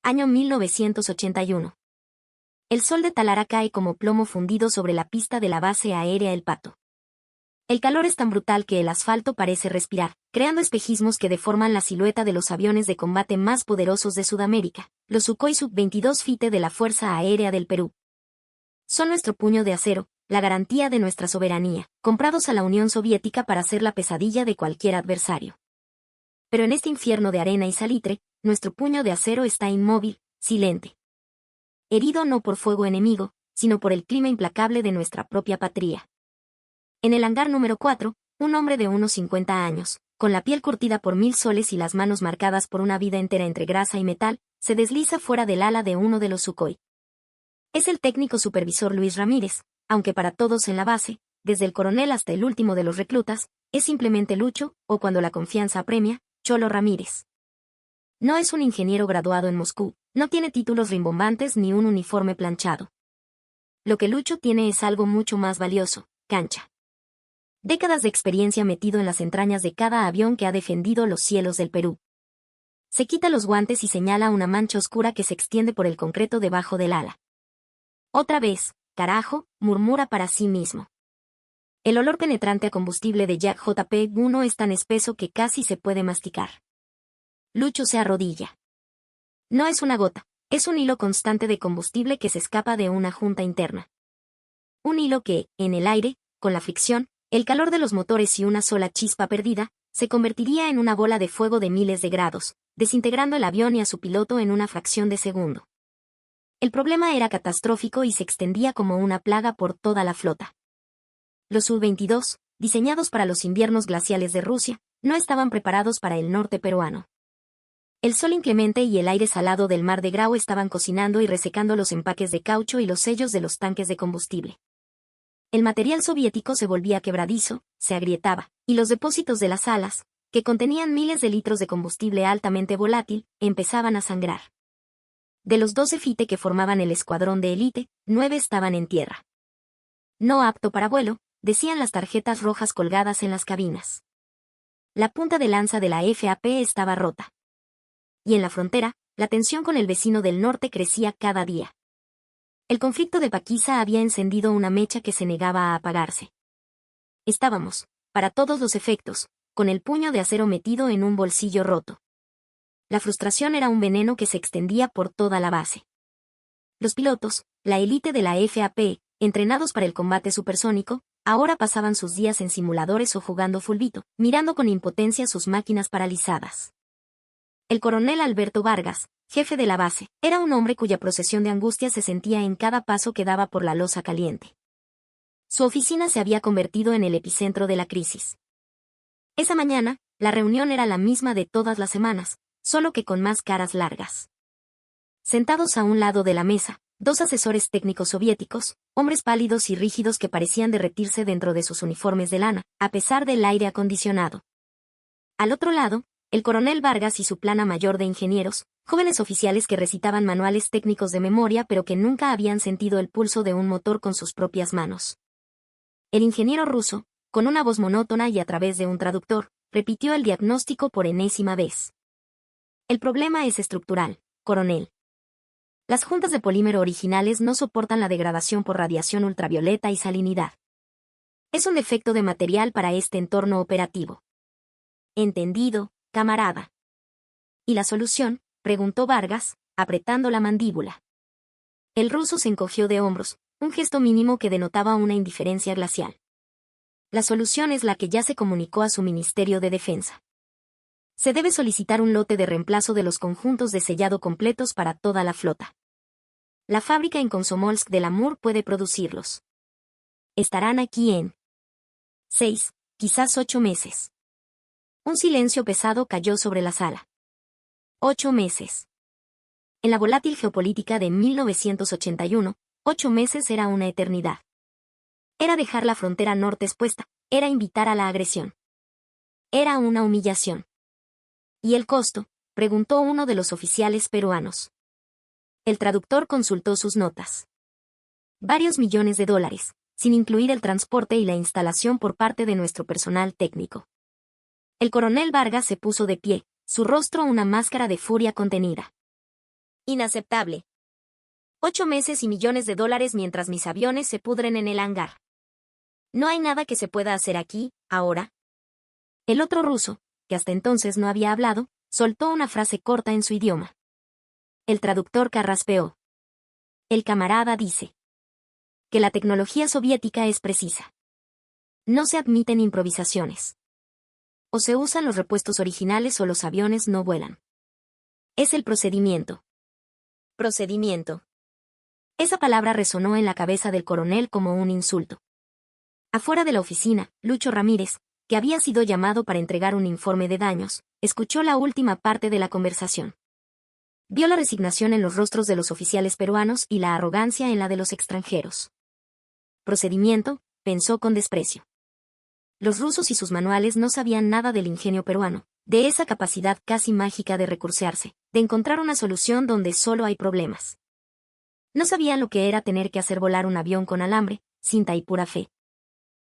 Año 1981. El sol de Talara cae como plomo fundido sobre la pista de la base aérea El Pato. El calor es tan brutal que el asfalto parece respirar, creando espejismos que deforman la silueta de los aviones de combate más poderosos de Sudamérica, los Sukhoi Su-22 Fighter de la Fuerza Aérea del Perú. Son nuestro puño de acero, la garantía de nuestra soberanía, comprados a la Unión Soviética para ser la pesadilla de cualquier adversario. Pero en este infierno de arena y salitre, nuestro puño de acero está inmóvil, silente. Herido no por fuego enemigo, sino por el clima implacable de nuestra propia patria. En el hangar número 4, un hombre de unos 50 años, con la piel curtida por 1000 soles y las manos marcadas por una vida entera entre grasa y metal, se desliza fuera del ala de uno de los Sukhoi. Es el técnico supervisor Luis Ramírez, aunque para todos en la base, desde el coronel hasta el último de los reclutas, es simplemente Lucho, o cuando la confianza apremia, Cholo Ramírez. No es un ingeniero graduado en Moscú, no tiene títulos rimbombantes ni un uniforme planchado. Lo que Lucho tiene es algo mucho más valioso, cancha. Décadas de experiencia metido en las entrañas de cada avión que ha defendido los cielos del Perú. Se quita los guantes y señala una mancha oscura que se extiende por el concreto debajo del ala. Otra vez, carajo, murmura para sí mismo. El olor penetrante a combustible de Jack JP-1 es tan espeso que casi se puede masticar. Lucho se arrodilla. No es una gota, es un hilo constante de combustible que se escapa de una junta interna. Un hilo que, en el aire, con la fricción, el calor de los motores y una sola chispa perdida, se convertiría en una bola de fuego de miles de grados, desintegrando el avión y a su piloto en una fracción de segundo. El problema era catastrófico y se extendía como una plaga por toda la flota. Los Su-22, diseñados para los inviernos glaciales de Rusia, no estaban preparados para el norte peruano. El sol inclemente y el aire salado del mar de Grau estaban cocinando y resecando los empaques de caucho y los sellos de los tanques de combustible. El material soviético se volvía quebradizo, se agrietaba, y los depósitos de las alas, que contenían miles de litros de combustible altamente volátil, empezaban a sangrar. De los 12 Fighter que formaban el escuadrón de élite, 9 estaban en tierra. No apto para vuelo, decían las tarjetas rojas colgadas en las cabinas. La punta de lanza de la FAP estaba rota. Y en la frontera, la tensión con el vecino del norte crecía cada día. El conflicto de Paquiza había encendido una mecha que se negaba a apagarse. Estábamos, para todos los efectos, con el puño de acero metido en un bolsillo roto. La frustración era un veneno que se extendía por toda la base. Los pilotos, la élite de la FAP, entrenados para el combate supersónico, ahora pasaban sus días en simuladores o jugando fulbito, mirando con impotencia sus máquinas paralizadas. El coronel Alberto Vargas, jefe de la base, era un hombre cuya procesión de angustia se sentía en cada paso que daba por la losa caliente. Su oficina se había convertido en el epicentro de la crisis. Esa mañana, la reunión era la misma de todas las semanas, solo que con más caras largas. Sentados a un lado de la mesa, 2 asesores técnicos soviéticos, hombres pálidos y rígidos que parecían derretirse dentro de sus uniformes de lana, a pesar del aire acondicionado. Al otro lado, el coronel Vargas y su plana mayor de ingenieros, jóvenes oficiales que recitaban manuales técnicos de memoria pero que nunca habían sentido el pulso de un motor con sus propias manos. El ingeniero ruso, con una voz monótona y a través de un traductor, repitió el diagnóstico por enésima vez. El problema es estructural, coronel. Las juntas de polímero originales no soportan la degradación por radiación ultravioleta y salinidad. Es un defecto de material para este entorno operativo. Entendido, camarada. ¿Y la solución?, preguntó Vargas, apretando la mandíbula. El ruso se encogió de hombros, un gesto mínimo que denotaba una indiferencia glacial. La solución es la que ya se comunicó a su Ministerio de Defensa. Se debe solicitar un lote de reemplazo de los conjuntos de sellado completos para toda la flota. La fábrica en Komsomolsk del Amur puede producirlos. Estarán aquí en 6, quizás 8 meses. Un silencio pesado cayó sobre la sala. 8 meses. En la volátil geopolítica de 1981, 8 meses era una eternidad. Era dejar la frontera norte expuesta, era invitar a la agresión. Era una humillación. ¿Y el costo?, preguntó uno de los oficiales peruanos. El traductor consultó sus notas. Varios millones de dólares, sin incluir el transporte y la instalación por parte de nuestro personal técnico. El coronel Vargas se puso de pie, su rostro una máscara de furia contenida. Inaceptable. 8 meses y millones de dólares mientras mis aviones se pudren en el hangar. No hay nada que se pueda hacer aquí, ahora. El otro ruso, que hasta entonces no había hablado, soltó una frase corta en su idioma. El traductor carraspeó. El camarada dice que la tecnología soviética es precisa. No se admiten improvisaciones. O se usan los repuestos originales o los aviones no vuelan. Es el procedimiento. Procedimiento. Esa palabra resonó en la cabeza del coronel como un insulto. Afuera de la oficina, Lucho Ramírez, que había sido llamado para entregar un informe de daños, escuchó la última parte de la conversación. Vio la resignación en los rostros de los oficiales peruanos y la arrogancia en la de los extranjeros. Procedimiento, pensó con desprecio. Los rusos y sus manuales no sabían nada del ingenio peruano, de esa capacidad casi mágica de recursearse, de encontrar una solución donde solo hay problemas. No sabían lo que era tener que hacer volar un avión con alambre, cinta y pura fe.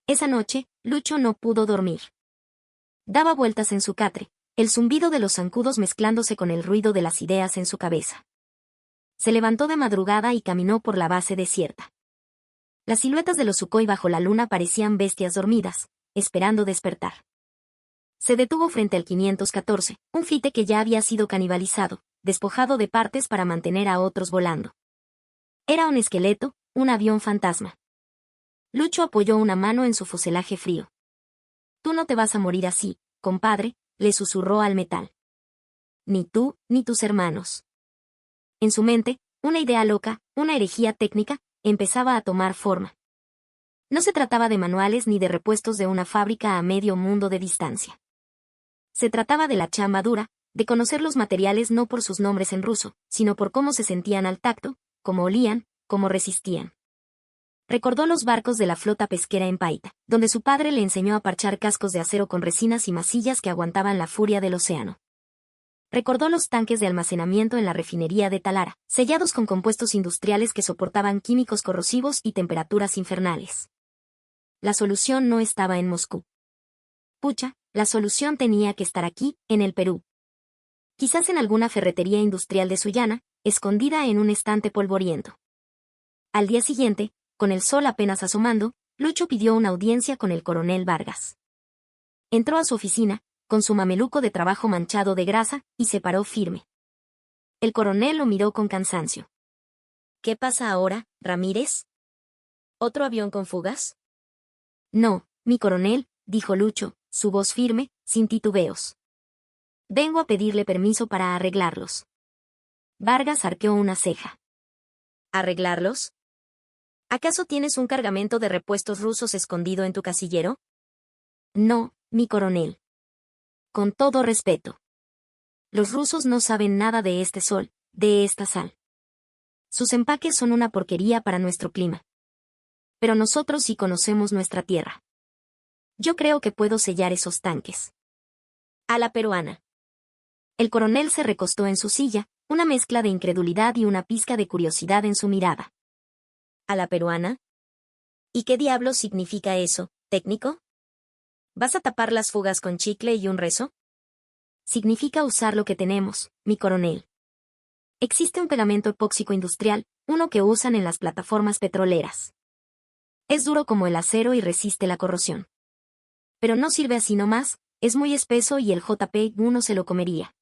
Esa noche, Lucho no pudo dormir. Daba vueltas en su catre, el zumbido de los zancudos mezclándose con el ruido de las ideas en su cabeza. Se levantó de madrugada y caminó por la base desierta. Las siluetas de los Sukhoi bajo la luna parecían bestias dormidas, esperando despertar. Se detuvo frente al 514, un fite que ya había sido canibalizado, despojado de partes para mantener a otros volando. Era un esqueleto, un avión fantasma. Lucho apoyó una mano en su fuselaje frío. Tú no te vas a morir así, compadre, le susurró al metal. Ni tú, ni tus hermanos. En su mente, una idea loca, una herejía técnica, empezaba a tomar forma. No se trataba de manuales ni de repuestos de una fábrica a medio mundo de distancia. Se trataba de la chamba dura, de conocer los materiales no por sus nombres en ruso, sino por cómo se sentían al tacto, cómo olían, cómo resistían. Recordó los barcos de la flota pesquera en Paita, donde su padre le enseñó a parchar cascos de acero con resinas y masillas que aguantaban la furia del océano. Recordó los tanques de almacenamiento en la refinería de Talara, sellados con compuestos industriales que soportaban químicos corrosivos y temperaturas infernales. La solución no estaba en Moscú. Pucha, la solución tenía que estar aquí, en el Perú. Quizás en alguna ferretería industrial de Sullana, escondida en un estante polvoriento. Al día siguiente, con el sol apenas asomando, Lucho pidió una audiencia con el coronel Vargas. Entró a su oficina, con su mameluco de trabajo manchado de grasa, y se paró firme. El coronel lo miró con cansancio. ¿Qué pasa ahora, Ramírez? ¿Otro avión con fugas? No, mi coronel, dijo Lucho, su voz firme, sin titubeos. Vengo a pedirle permiso para arreglarlos. Vargas arqueó una ceja. ¿Arreglarlos? ¿Acaso tienes un cargamento de repuestos rusos escondido en tu casillero? No, mi coronel. Con todo respeto. Los rusos no saben nada de este sol, de esta sal. Sus empaques son una porquería para nuestro clima. Pero nosotros sí conocemos nuestra tierra. Yo creo que puedo sellar esos tanques. A la peruana. El coronel se recostó en su silla, una mezcla de incredulidad y una pizca de curiosidad en su mirada. ¿A la peruana? ¿Y qué diablos significa eso, técnico? ¿Vas a tapar las fugas con chicle y un rezo? Significa usar lo que tenemos, mi coronel. Existe un pegamento epóxico industrial, uno que usan en las plataformas petroleras. Es duro como el acero y resiste la corrosión. Pero no sirve así nomás, es muy espeso y el JP1 se lo comería.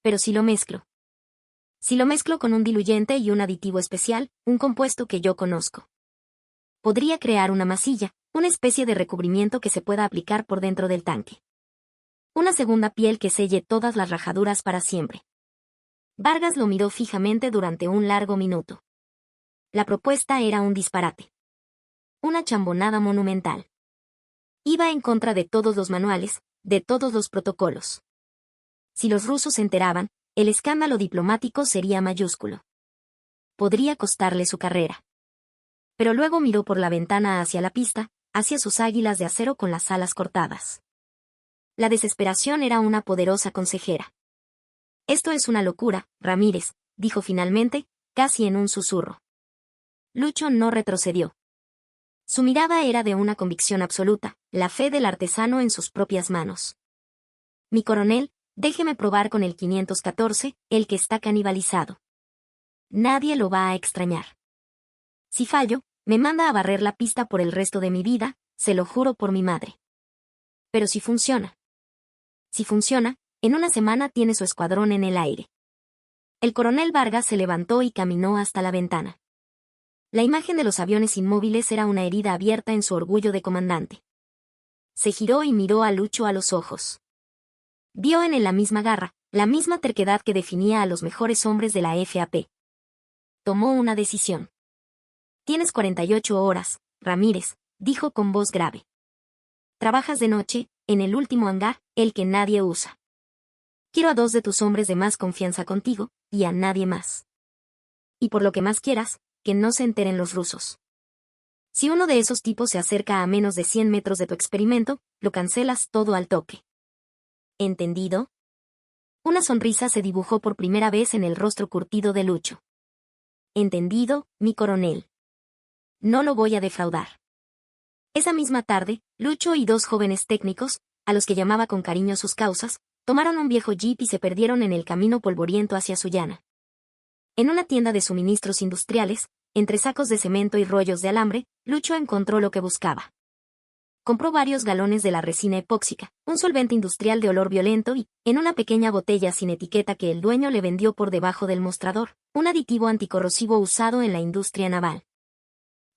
Pero si lo mezclo. Si lo mezclo con un diluyente y un aditivo especial, un compuesto que yo conozco. Podría crear una masilla, una especie de recubrimiento que se pueda aplicar por dentro del tanque. Una segunda piel que selle todas las rajaduras para siempre. Vargas lo miró fijamente durante un largo minuto. La propuesta era un disparate. Una chambonada monumental. Iba en contra de todos los manuales, de todos los protocolos. Si los rusos se enteraban, el escándalo diplomático sería mayúsculo. Podría costarle su carrera. Pero luego miró por la ventana hacia la pista, hacia sus águilas de acero con las alas cortadas. La desesperación era una poderosa consejera. Esto es una locura, Ramírez, dijo finalmente, casi en un susurro. Lucho no retrocedió. Su mirada era de una convicción absoluta, la fe del artesano en sus propias manos. Mi coronel, déjeme probar con el 514, el que está canibalizado. Nadie lo va a extrañar. Si fallo, me manda a barrer la pista por el resto de mi vida, se lo juro por mi madre. Pero si funciona. Si funciona, en una semana tiene su escuadrón en el aire. El coronel Vargas se levantó y caminó hasta la ventana. La imagen de los aviones inmóviles era una herida abierta en su orgullo de comandante. Se giró y miró a Lucho a los ojos. Vio en él la misma garra, la misma terquedad que definía a los mejores hombres de la FAP. Tomó una decisión. Tienes 48 horas, Ramírez, dijo con voz grave. Trabajas de noche, en el último hangar, el que nadie usa. Quiero a 2 de tus hombres de más confianza contigo, y a nadie más. Y por lo que más quieras, que no se enteren los rusos. Si uno de esos tipos se acerca a menos de 100 metros de tu experimento, lo cancelas todo al toque. ¿Entendido? Una sonrisa se dibujó por primera vez en el rostro curtido de Lucho. Entendido, mi coronel. No lo voy a defraudar. Esa misma tarde, Lucho y 2 jóvenes técnicos, a los que llamaba con cariño sus causas, tomaron un viejo jeep y se perdieron en el camino polvoriento hacia Sullana. En una tienda de suministros industriales, entre sacos de cemento y rollos de alambre, Lucho encontró lo que buscaba. Compró varios galones de la resina epóxica, un solvente industrial de olor violento y, en una pequeña botella sin etiqueta que el dueño le vendió por debajo del mostrador, un aditivo anticorrosivo usado en la industria naval.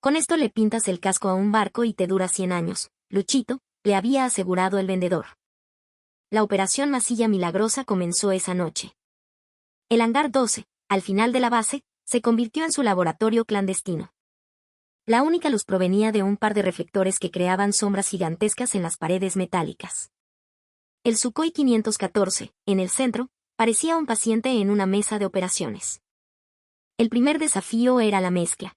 Con esto le pintas el casco a un barco y te dura 100 años, Luchito, le había asegurado el vendedor. La operación Masilla Milagrosa comenzó esa noche. El hangar 12, al final de la base, se convirtió en su laboratorio clandestino. La única luz provenía de un par de reflectores que creaban sombras gigantescas en las paredes metálicas. El Sukhoi 514, en el centro, parecía un paciente en una mesa de operaciones. El primer desafío era la mezcla.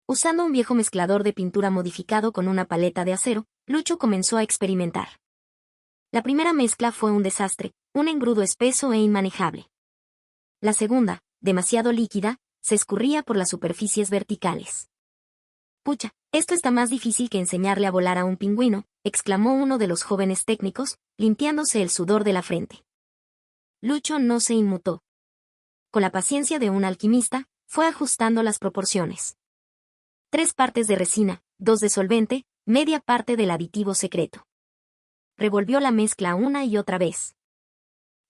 Usando un viejo mezclador de pintura modificado con una paleta de acero, Lucho comenzó a experimentar. La primera mezcla fue un desastre, un engrudo espeso e inmanejable. La segunda, demasiado líquida, se escurría por las superficies verticales. «Pucha, esto está más difícil que enseñarle a volar a un pingüino», exclamó uno de los jóvenes técnicos, limpiándose el sudor de la frente. Lucho no se inmutó. Con la paciencia de un alquimista, fue ajustando las proporciones. 3 partes de resina, 2 de solvente, media parte del aditivo secreto. Revolvió la mezcla una y otra vez.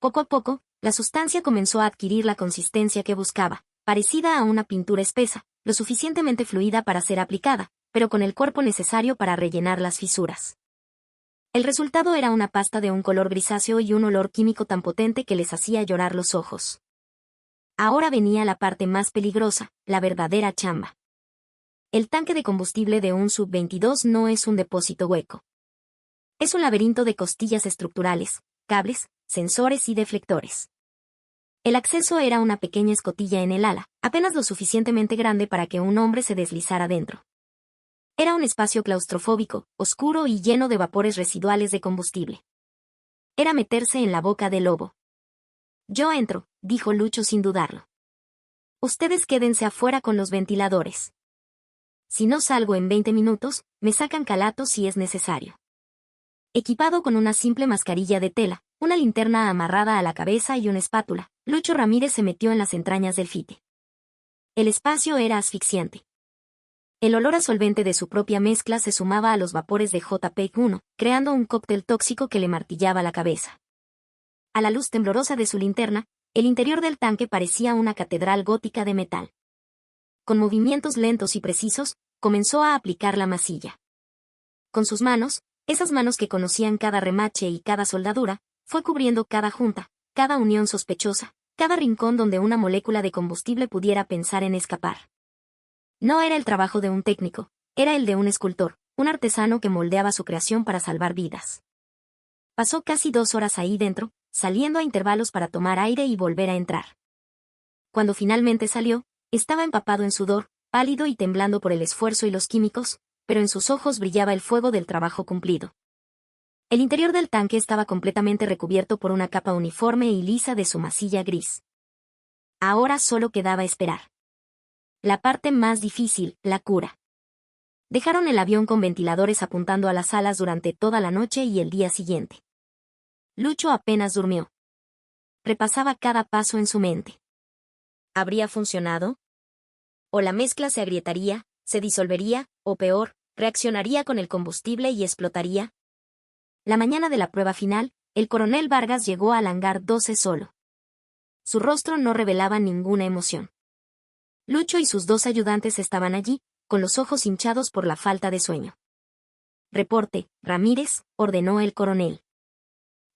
Poco a poco, la sustancia comenzó a adquirir la consistencia que buscaba, parecida a una pintura espesa, lo suficientemente fluida para ser aplicada, pero con el cuerpo necesario para rellenar las fisuras. El resultado era una pasta de un color grisáceo y un olor químico tan potente que les hacía llorar los ojos. Ahora venía la parte más peligrosa, la verdadera chamba. El tanque de combustible de un Sub-22 no es un depósito hueco. Es un laberinto de costillas estructurales, cables, sensores y deflectores. El acceso era una pequeña escotilla en el ala, apenas lo suficientemente grande para que un hombre se deslizara dentro. Era un espacio claustrofóbico, oscuro y lleno de vapores residuales de combustible. Era meterse en la boca del lobo. «Yo entro», dijo Lucho sin dudarlo. «Ustedes quédense afuera con los ventiladores. Si no salgo en 20 minutos, me sacan calatos si es necesario». Equipado con una simple mascarilla de tela, una linterna amarrada a la cabeza y una espátula, Lucho Ramírez se metió en las entrañas del fite. El espacio era asfixiante. El olor a solvente de su propia mezcla se sumaba a los vapores de JP-1, creando un cóctel tóxico que le martillaba la cabeza. A la luz temblorosa de su linterna, el interior del tanque parecía una catedral gótica de metal. Con movimientos lentos y precisos, comenzó a aplicar la masilla. Con sus manos, esas manos que conocían cada remache y cada soldadura, fue cubriendo cada junta, cada unión sospechosa, cada rincón donde una molécula de combustible pudiera pensar en escapar. No era el trabajo de un técnico, era el de un escultor, un artesano que moldeaba su creación para salvar vidas. Pasó casi 2 horas ahí dentro, saliendo a intervalos para tomar aire y volver a entrar. Cuando finalmente salió, estaba empapado en sudor, pálido y temblando por el esfuerzo y los químicos, pero en sus ojos brillaba el fuego del trabajo cumplido. El interior del tanque estaba completamente recubierto por una capa uniforme y lisa de su masilla gris. Ahora solo quedaba esperar. La parte más difícil, la cura. Dejaron el avión con ventiladores apuntando a las alas durante toda la noche y el día siguiente. Lucho apenas durmió. Repasaba cada paso en su mente. ¿Habría funcionado? ¿O la mezcla se agrietaría, se disolvería, o peor, reaccionaría con el combustible y explotaría? La mañana de la prueba final, el coronel Vargas llegó al hangar 12 solo. Su rostro no revelaba ninguna emoción. Lucho y sus 2 ayudantes estaban allí, con los ojos hinchados por la falta de sueño. «Reporte, Ramírez», ordenó el coronel.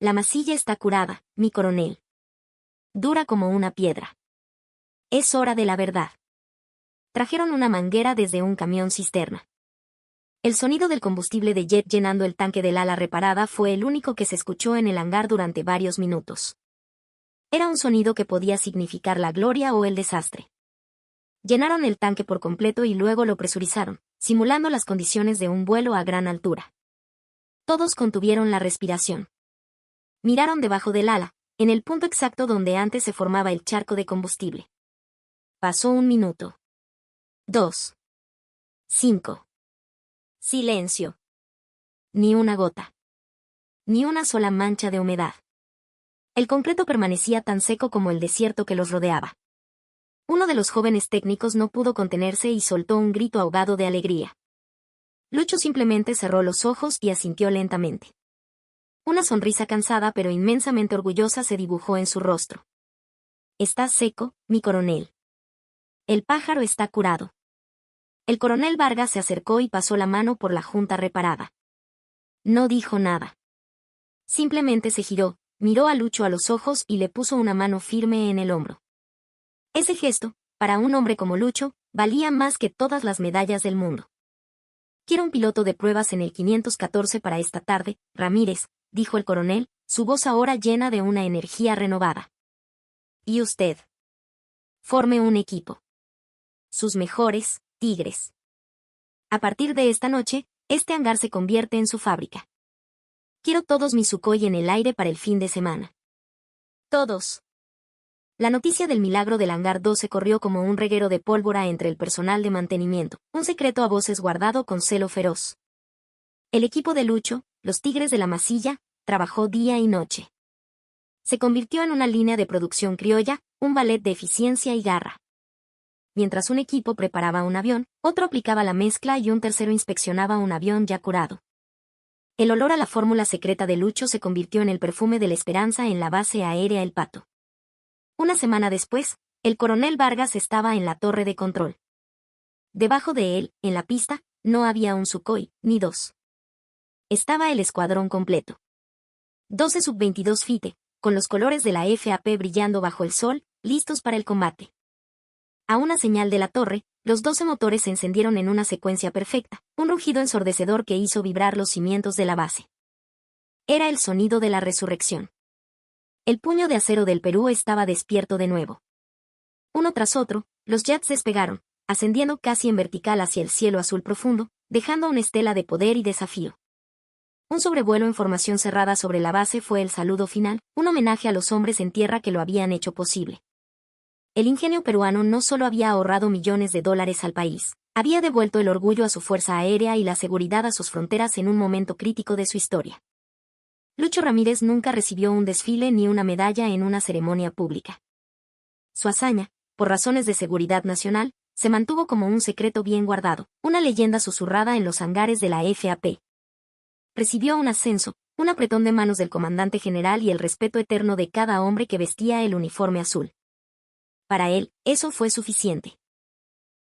«La masilla está curada, mi coronel. Dura como una piedra. Es hora de la verdad». Trajeron una manguera desde un camión cisterna. El sonido del combustible de jet llenando el tanque del ala reparada fue el único que se escuchó en el hangar durante varios minutos. Era un sonido que podía significar la gloria o el desastre. Llenaron el tanque por completo y luego lo presurizaron, simulando las condiciones de un vuelo a gran altura. Todos contuvieron la respiración. Miraron debajo del ala, en el punto exacto donde antes se formaba el charco de combustible. Pasó 1 minuto. 2. 5. Silencio. Ni una gota. Ni una sola mancha de humedad. El concreto permanecía tan seco como el desierto que los rodeaba. Uno de los jóvenes técnicos no pudo contenerse y soltó un grito ahogado de alegría. Lucho simplemente cerró los ojos y asintió lentamente. Una sonrisa cansada pero inmensamente orgullosa se dibujó en su rostro. «Está seco, mi coronel. El pájaro está curado». El coronel Vargas se acercó y pasó la mano por la junta reparada. No dijo nada. Simplemente se giró, miró a Lucho a los ojos y le puso una mano firme en el hombro. Ese gesto, para un hombre como Lucho, valía más que todas las medallas del mundo. «Quiero un piloto de pruebas en el 514 para esta tarde, Ramírez», dijo el coronel, su voz ahora llena de una energía renovada. «Y usted. Forme un equipo. Sus mejores tigres. A partir de esta noche, este hangar se convierte en su fábrica. Quiero todos mis Sukhoi en el aire para el fin de semana. Todos». La noticia del milagro del hangar 12 corrió como un reguero de pólvora entre el personal de mantenimiento, un secreto a voces guardado con celo feroz. El equipo de Lucho, los Tigres de la Masilla, trabajó día y noche. Se convirtió en una línea de producción criolla, un ballet de eficiencia y garra. Mientras un equipo preparaba un avión, otro aplicaba la mezcla y un tercero inspeccionaba un avión ya curado. El olor a la fórmula secreta de Lucho se convirtió en el perfume de la esperanza en la base aérea El Pato. Una semana después, el coronel Vargas estaba en la torre de control. Debajo de él, en la pista, no había un Sukhoi, ni 2. Estaba el escuadrón completo. 12 sub-22 FITE, con los colores de la FAP brillando bajo el sol, listos para el combate. A una señal de la torre, los 12 motores se encendieron en una secuencia perfecta, un rugido ensordecedor que hizo vibrar los cimientos de la base. Era el sonido de la resurrección. El puño de acero del Perú estaba despierto de nuevo. Uno tras otro, los jets despegaron, ascendiendo casi en vertical hacia el cielo azul profundo, dejando una estela de poder y desafío. Un sobrevuelo en formación cerrada sobre la base fue el saludo final, un homenaje a los hombres en tierra que lo habían hecho posible. El ingenio peruano no solo había ahorrado millones de dólares al país, había devuelto el orgullo a su fuerza aérea y la seguridad a sus fronteras en un momento crítico de su historia. Lucho Ramírez nunca recibió un desfile ni una medalla en una ceremonia pública. Su hazaña, por razones de seguridad nacional, se mantuvo como un secreto bien guardado, una leyenda susurrada en los hangares de la FAP. Recibió un ascenso, un apretón de manos del comandante general y el respeto eterno de cada hombre que vestía el uniforme azul. Para él, eso fue suficiente.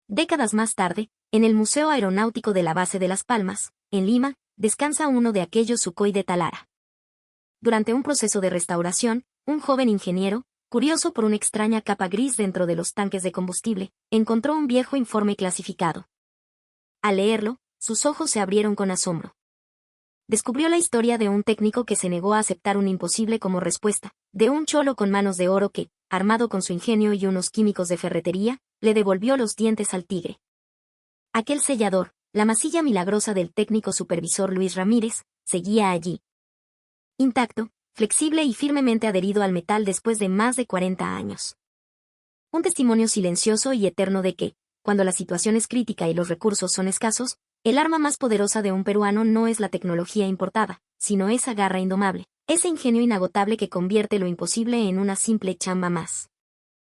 Décadas más tarde, en el Museo Aeronáutico de la Base de Las Palmas, en Lima, descansa uno de aquellos Sukhoi de Talara. Durante un proceso de restauración, un joven ingeniero, curioso por una extraña capa gris dentro de los tanques de combustible, encontró un viejo informe clasificado. Al leerlo, sus ojos se abrieron con asombro. Descubrió la historia de un técnico que se negó a aceptar un imposible como respuesta, de un cholo con manos de oro que, armado con su ingenio y unos químicos de ferretería, le devolvió los dientes al tigre. Aquel sellador, la masilla milagrosa del técnico supervisor Luis Ramírez, seguía allí. Intacto, flexible y firmemente adherido al metal después de más de 40 años. Un testimonio silencioso y eterno de que, cuando la situación es crítica y los recursos son escasos, el arma más poderosa de un peruano no es la tecnología importada, sino esa garra indomable, ese ingenio inagotable que convierte lo imposible en una simple chamba más.